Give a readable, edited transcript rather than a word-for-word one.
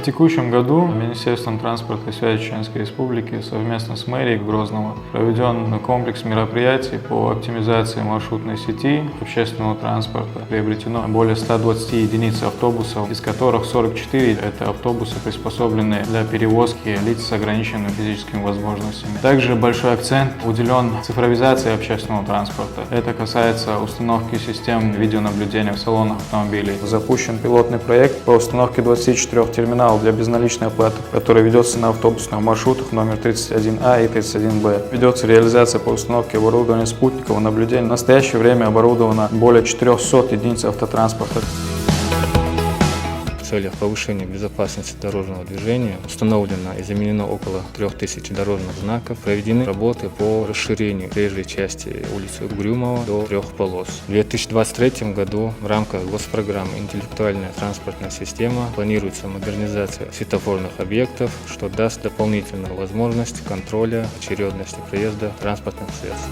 текущем году Министерством транспорта и связи Чеченской Республики совместно с мэрией Грозного проведен комплекс мероприятий по оптимизации маршрутной сети общественного транспорта. Приобретено более 120 единиц автобусов, из которых 44 – это автобусы, приспособленные для перевозки лиц с ограниченными физическими возможностями. Также большой акцент уделен цифровизации общественного транспорта. Это касается установки систем видеонаблюдения в салонах автомобилей. Запущен пилотный проект по установке 24 терминалов для безналичной оплаты, который ведется на автобусных маршрутах номер 31А и 31Б. Ведется реализация по установке оборудования спутникового наблюдения. В настоящее время оборудовано более 400 единиц автотранспорта. В целях повышения безопасности дорожного движения установлено и заменено около 3000 дорожных знаков. Проведены работы по расширению проезжей части улицы Угрюмова до 3 полос. В 2023 году в рамках госпрограммы «Интеллектуальная транспортная система» планируется модернизация светофорных объектов, что даст дополнительную возможность контроля очередности проезда транспортных средств.